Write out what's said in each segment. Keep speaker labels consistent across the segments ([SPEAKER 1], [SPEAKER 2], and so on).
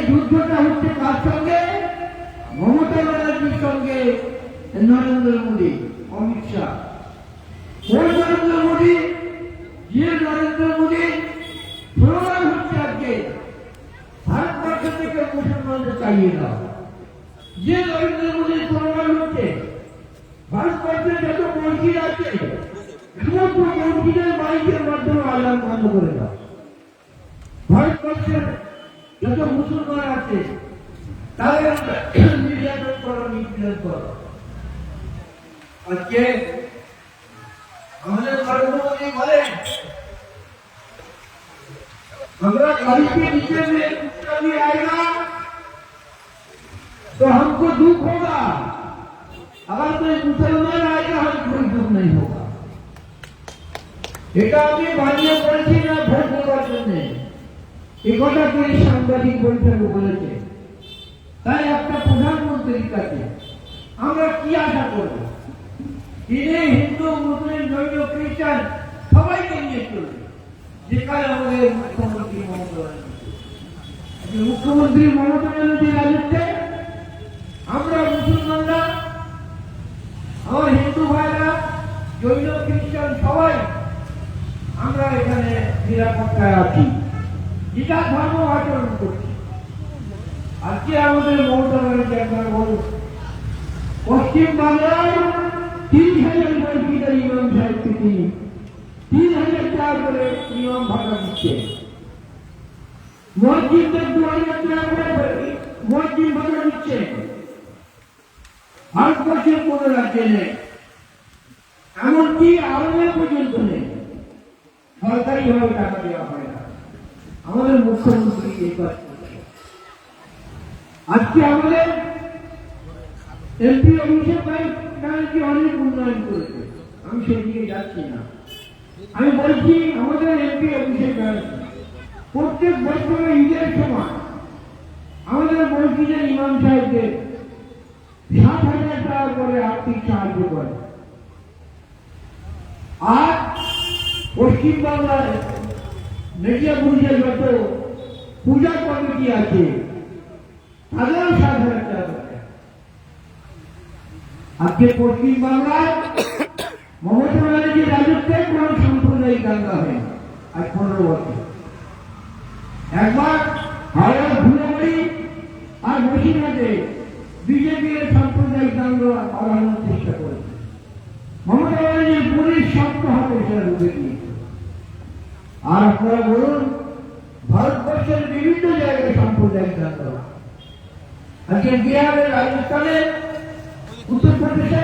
[SPEAKER 1] যুদ্ধটা হচ্ছে কার সঙ্গে? মমতা ব্যানার্জির সঙ্গে নরেন্দ্র মোদী, অমিত শাহ। ওই নরেন্দ্র মোদী, যে নরেন্দ্র মোদী স্লোগান হচ্ছে আজকে ভারতবর্ষ থেকে মুসলমানদের তাড়িয়ে দাও, যে নরেন্দ্র মোদীর স্লোগান হচ্ছে ভারতবর্ষের যত মসজিদ আছে সমস্ত মসজিদের মাইকের মাধ্যমে আজান বন্ধ করে দাও, ভারতবর্ষের যত মুসলমান আছে তাদের নির্যাতন করো, নিপীড়ন করো। আজকে আমাদের নরেন্দ্র মোদী বলেন अगर गरीब के नीचे में कभी आएगा तो हमको दुख होगा, अगर कोई मुसलमान आएगा हमको कोई दुख नहीं होगा। এটা আমি বানিয়ে বলছি না ভোট দেওয়ার জন্য, এই কথা তিনি সাংবাদিক বৈঠকে বলেছে। তাই একটা প্রধানমন্ত্রীর কাছে আমরা কি আশা করব? তিনি হিন্দু, মুসলিম, জৈন, খ্রিস্টান সবাইকে নিয়ে চলবে। যেখানে আমাদের মুখ্যমন্ত্রী মমতা ব্যানার্জি, মুখ্যমন্ত্রী মমতা ব্যানার্জি রাজত্বে আমরা মুসলমানরা, আমার হিন্দু ভাইরা, জৈন, খ্রিস্টান সবাই আমরা এখানে নিরাপত্তায় আছি, গীতা ধর্ম আচরণ করছি। আজকে আমাদের মমতা ব্যানার্জি একবার বলুন, পশ্চিম বাংলায় 30,000 মসজিদের ইমাম সাহেবকে তিনি 3,000 টাকা করে ইমাম ভাড়া দিচ্ছে, মসজিদের 2,000 টাকা করে মসজিদ ভাড়া দিচ্ছে। ভারতবর্ষের কোন রাজ্যে নেই, এমনকি আরবে পর্যন্ত নেই, সরকারি ভাবে টাকা দেওয়া হয় না। আমাদের মুখ্যমন্ত্রী এই কাজ করছে। আজকে আমাদের এমপি অভিষেক ব্যানার্জি অনেক উন্নয়ন করেছে, আমি সেদিকে যাচ্ছি না। আমি বলছি আমাদের এমপি অভিষেক ব্যানার্জি প্রত্যেক বছরের ঈদের সময় আমাদের মসজিদের ইমাম সাহেবদের 7,000 টাকা করে আর্থিক সাহায্য করে। আর পশ্চিমবাংলায় মেদিয়াপুরে যত পূজা কমিটি আছে তাদেরও 7,000 টাকা করে। আজকে পশ্চিমবাংলায় মমতা ব্যানার্জির রাজত্বে কোন সাম্প্রদায়িক দাঙ্গা হয় না। আজ 15 বছর একবার হাওড়া, ধুলাবাড়ি আর বসিরহাটে বিজেপির সাম্প্রদায়িক দাঙ্গা বাড়ানোর চেষ্টা করেছে। মমতা ব্যানার্জির পুলিশ শক্ত হাতে সেটা রুখে দিয়েছে। আর আপনারা বলুন, ভারতবর্ষের বিভিন্ন জায়গায় সাম্প্রদায়িক দাঙ্গা, আজকে বিহারে, রাজস্থানে, উত্তরপ্রদেশে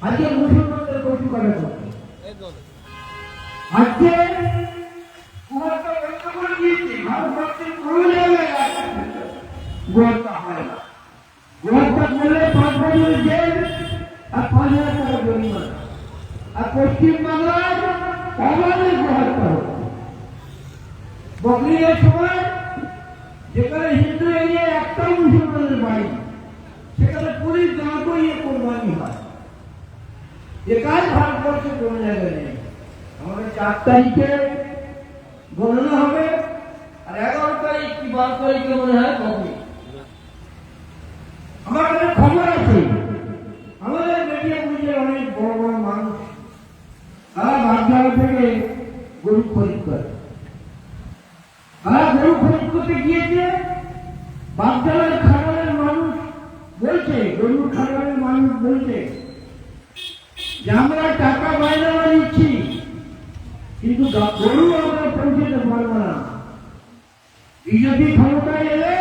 [SPEAKER 1] আজকে মুসলমানদের কচু কাটা করছে। আজকে ভারতবর্ষের কোন জায়গায় গোহত্যা হয় না। গোহত্যা করলে 5 বছরের জেল আর 5,000 টাকা জরিমানা। আর পশ্চিমবাংলায় অবাধে গোহত্যা হচ্ছে। বকরিদের সময় যেখানে হিন্দু এরিয়ায় একটাও মুসলমানের বাড়ি, সেখানে পুলিশ দাঁড় করিয়ে কোরবানি হয়। এ কাজ ভারতবর্ষে কোন জায়গায় নেই। আমাদের 4 তারিখে গণনা হবে, আর 11 তারিখ কি 12 তারিখে মনে হয় কবে। আমার কাছে খবর আছে, আমাদের মেদিয়াপুরের অনেক বড় বড় মানুষ তারা বাগদারা থেকে গরু খরিদ করে। তারা গরু খরিদ করতে গিয়েছে, বাগদারার খাবারের মানুষ বলছে, গরুর খাবারের মানুষ বলছে যে আমরা টাকা বাইরে দিচ্ছি, কিন্তু গরু আমরা পৌঁছতে পারবো না। বিজেপি ক্ষমতায় এলে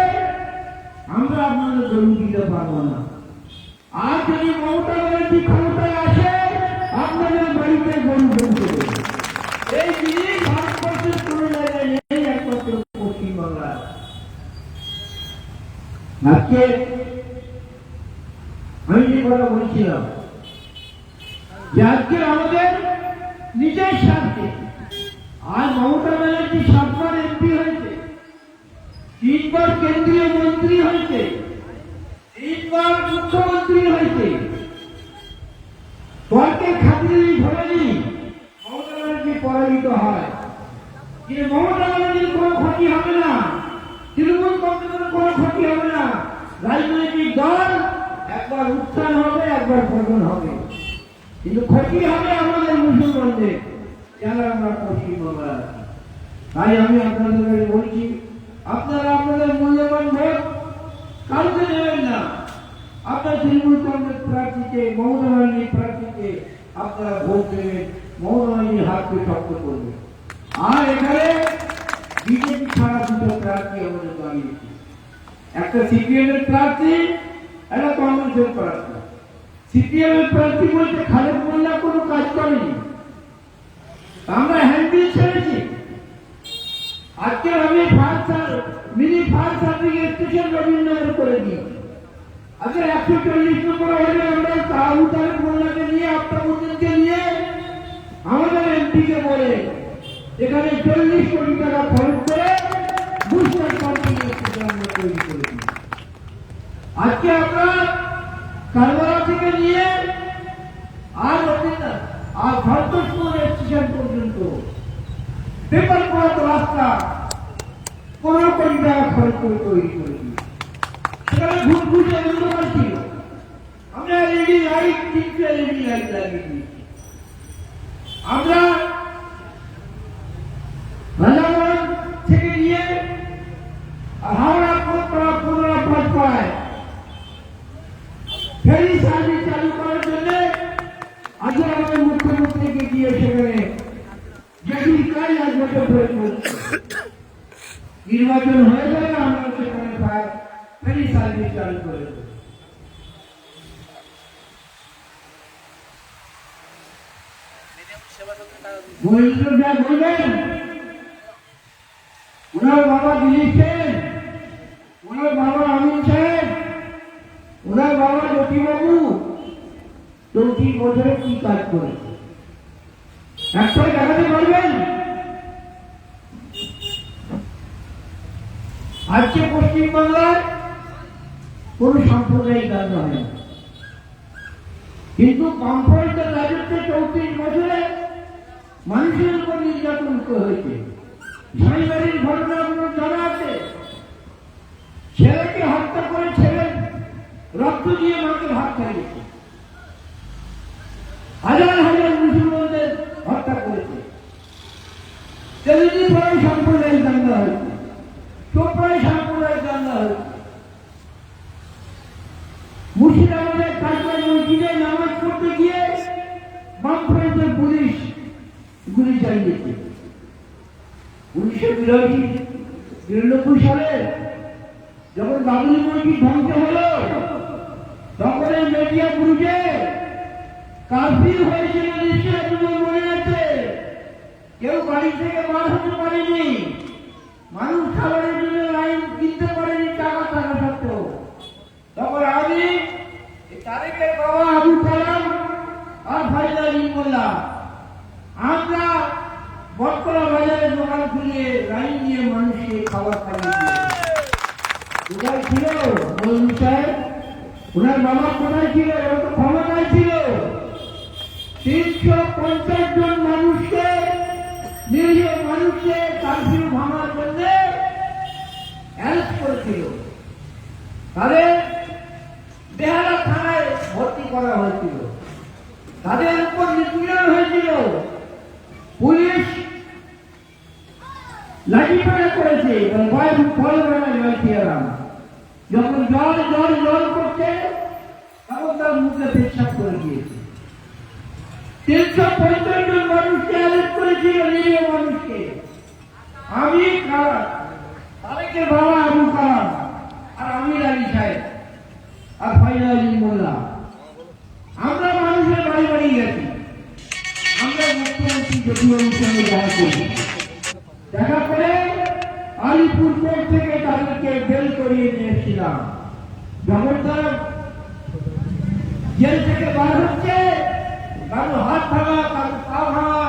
[SPEAKER 1] আমরা আপনাদের গরু দিতে পারবো না। আর যদি মমতা ব্যানার্জি ক্ষমতায় আসে আপনাদের বাড়িতে গরু পৌঁছে দেবে। এই জিনিস ভারতবর্ষের কোন জায়গায় নেই, একমাত্র পশ্চিমবাংলায়। আজকে আমি যে কথা বলছিলাম যে আজকে আমাদের নিজের স্বার্থে, আর মমতা ব্যানার্জি 7বার এমপি হয়েছে, 3বার কেন্দ্রীয় মন্ত্রী হয়েছে, 3বার মুখ্যমন্ত্রী হয়েছে, তর্কের খাতিরে ধরেনি মমতা ব্যানার্জি পরাজিত হয়। কিন্তু মমতা ব্যানার্জির কোনো ক্ষতি হবে না, তৃণমূল করতে কোনো ক্ষতি হবে না। রাজনৈতিক দল একবার উত্থান হবে, একবার পতন হবে, কিন্তু ক্ষতি হবে আমাদের মুসলমানদের যারা আমরা পশ্চিমবাংলা আছি। তাই আমি আপনাদের বলছি, আপনারা আপনাদের মূল্যবান ভোট কাউকে দেবেন না। আপনার তৃণমূল কংগ্রেস প্রার্থীকে, মমতা ব্যানার্জির প্রার্থীকে আপনারা ভোট দেবেন, মমতা ব্যানার্জির হাতকে শক্ত করবেন। আর এখানে বিজেপি ছাড়া দুটো প্রার্থী আমাদের দাঁড়িয়েছে, একটা সিপিএম এর প্রার্থী, একটা কংগ্রেসের প্রার্থী। সিপিএম এর প্রার্থী বলতে খালেদ মোল্লা কোনো কাজ করেনি, আমরা হ্যান্ডবিল ছেড়েছি। আজকে আমি mini fire service station Rabindranagar করে দিয়েছি। আজকে 140 নম্বর হলে আমরা তাহলে মোল্লাকে নিয়ে, আফতাবুদ্দিনকে নিয়ে, আমাদের এমপিকে বলে এখানে 40 কোটি টাকা খরচ করে বুস্টার পাম্পিং স্টেশন আমরা তৈরি করেছি। আজকে আমরা কারবারা থেকে নিয়ে আর ভারতপুর স্টেশন পর্যন্ত পেপার পথ রাস্তা 15 কোটি টাকা খরচ করে তৈরি করেছি। সেখানে ঘুরঘুরে অন্ধকার ছিল, আমরা এলইডি লাইট, 3টে এলইডি লাইট লাগিয়ে দিয়েছি। আমরা রাজাগঞ্জ থেকে নিয়ে হাওড়া পুনরা পাঁচপাড়ায় ফেরি সার্ভিস চালু করার জন্য আজকে আমাদের মুখ্যমন্ত্রীকে গিয়ে সেখানে যেটির কাজ আজ বছর ধরে চলছে। নির্বাচন হয়ে গেলে আমরা সেখানে ফেরি সার্ভিস চালু করে দেব। যা বলবেন, ওনার বাবা দিলীপ সেন, ওনার বাবা অমিত সেন, ওনার বাবা জ্যোতিবাবু 34 বছরে কি কাজ করেছে একটাই দেখাতে পারবেন? আজকে পশ্চিমবাংলায় কোন সাম্প্রদায়িক দাঙ্গা হয় না, কিন্তু বামফ্রন্টের রাজত্বে 34 বছরে মানুষের উপর নির্যাতন হয়েছে। ঝাঁইবাড়ির ঘটনাগুলো জানা আছে, ছেলেকে হত্যা করে ছেলে রক্ত দিয়ে মাকে ভাত খাইয়েছে। হাজার হাজার মুসলমানদের হত্যা করেছে। তেমনি প্রায় সাম্প্রদায়িক দাঙ্গা হয়েছে, চোপড়ায় সাম্প্রদায়িক দাঙ্গা হয়েছে। মুর্শিদাবাদের কাজবাজ মসজিদে নামাজ পড়তে গিয়ে বামফ্রন্টের পুলিশ গুলি চালিয়েছে। 1992 সালে যখন বাবুল মসজিদ ধ্বংস হল, তখন মেডিয়া বুঝে কারফিউ হয়েছিল, নিশ্চয় তোমার মনে আছে। কেউ বাড়ি থেকে বার হতে পারেনি, মানুষ খাবারের জন্য লাইন কিনতে পারেনি, টাকা থাকা সত্ত্বেও। তখন আমি তারেকের বাবা আবু কালাম আর ফাইজাল মোল্লা আমরা বটতলা বাজারে দোকান খুলে লাইন নিয়ে মানুষকে খাবার খাইয়েছি। কোথায় ছিল মৌলভী সাহেব? ওনার বাবা কোথায় ছিল? ওরা তো ক্ষমতায় ছিল। 350 জন মানুষকে, নিরীহ মানুষকে কারফিউ ভাঙার জন্য অ্যারেস্ট করেছিল। তাদের বেহালা থানায় ভর্তি করা হয়েছিল, তাদের উপর নিপীড়ন হয়েছিল। পুলিশ লাঠিপেটা করেছে, যখন জল জল জল করছে তখন তার মুখে পেচ্ছাপ করে দিয়েছে। 350 জন মানুষকে অ্যারেস্ট করেছিল, নিরীহ মানুষকে। আমি তারেকের বাবা আবু কালাম আর আমির আলী সাহেব আর ফাইজাল মোল্লা আমরা মানুষের বাড়ি বাড়ি গেছি। আমরা মুখ্যমন্ত্রী জ্যোতিবাবুর সঙ্গে দেখা করে আলিপুর কোর্ট থেকে তাদেরকে বেল করিয়ে নিয়ে এসেছিলাম। যখন তারা জেল থেকে বার হচ্ছে, কারো হাত ভাঙা, কারো পা ভাঙা,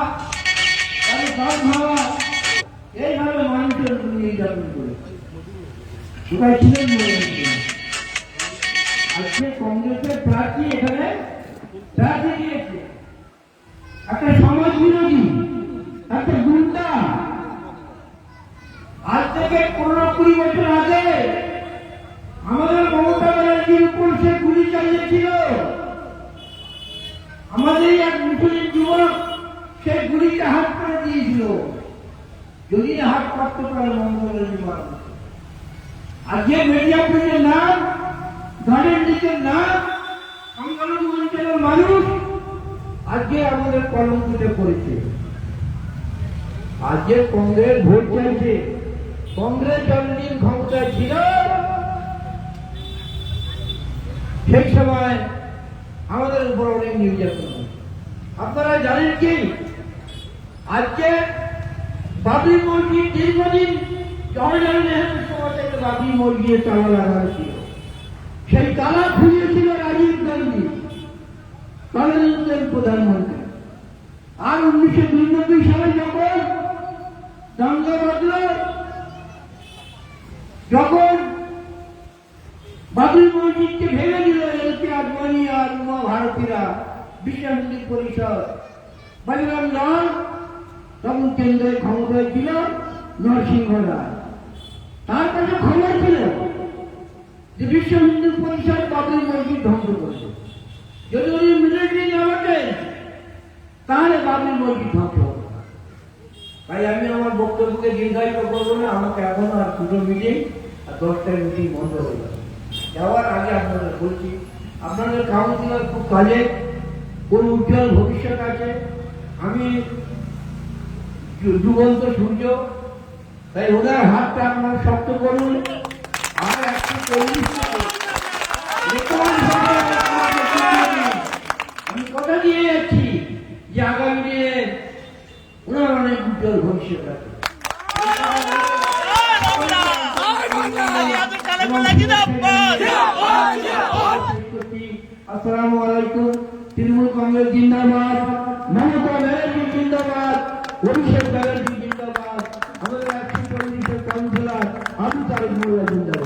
[SPEAKER 1] কারো কান ভাঙা, এইভাবে মানুষের নির্যাতন করেছে। সবাই ছিলেন আজকে কংগ্রেসের প্রার্থী এখানে প্রার্থী দিয়েছে, একটা সমাজ বিরোধী, একটা গুন্ডা। আজকে থেকে 15-20 বছর আগে আমাদের মমতা ব্যানার্জির উপর সে গুলি চালিয়েছিল। আমাদের এক মুসলিম যুবক সে গুলিতে হাত করে দিয়েছিল। যদি হাত করতে পারে মমতা ব্যানার্জি মানুষ, আজকে মেদিয়াপুরের নাম, ধানের নিচের নাম, সংখ্যালঘু অঞ্চলের মানুষ আজকে আমাদের কলঙ্কিত করেছে। আজকে কংগ্রেস ভোট চাইছে। কংগ্রেস যতদিন ক্ষমতায় ছিল সেই সময় আমাদের উপর অনেক নির্যাতন। আপনারা জানেন কি, আজকে বাবরি মসজিদ দীর্ঘদিন জওহরলাল নেহরুর সময় থেকে বাবরি মসজিদে তালা লাগানো ছিল। সেই তালা খুলিয়েছিল রাজীব গান্ধী, তদানীন্তন প্রধানমন্ত্রী। আর 1992 সালে যখন দাঙ্গা বাঁধল, যখন বাবরি মসজিদকে ভেঙে দিল এলকে আদবানি আর উমা ভারতীরা, বিশ্ব হিন্দু পরিষদ, বজরং দল, তখন কেন্দ্রের ক্ষমতায় ছিল নরসিংহ রায়। তার কাছে খবর ছিল যে বিশ্ব হিন্দু পরিষদ বাবরি মসজিদ ধ্বংস করছে। যদি উনি মিলিটারি না বলেন তাহলে বাবরি মসজিদ ধ্বংস হবে না। তাই আমি আমার বক্তব্যকে দীর্ঘায়িত করবো না। আমাকে এখন আর 2টো মিটিং আর 10টার মিটিং বন্ধ হয়ে যাবে। যাওয়ার আগে আপনাদের বলছি, আপনাদের কাউন্সিলর খুব কাজে, কোন উজ্জ্বল ভবিষ্যৎ আছে। আমি যুবন্ত সূর্য, তাই ওনার হাতটা আপনারা শক্ত করুন। আর 140 আমি কথা দিয়ে যাচ্ছি যে আগামী দিনে ওনার অনেক উজ্জ্বল ভবিষ্যৎ আছে। আসসালামু আলাইকুম। তৃণমূল কংগ্রেস জিন্দাবাদ, মমতা ব্যানার্জি জিন্দাবাদ, অভিষেক ব্যানার্জি জিন্দাবাদ, আমাদের 140 কাউন্সিলর আবু তারেক মোল্লা জিন্দাবাদ।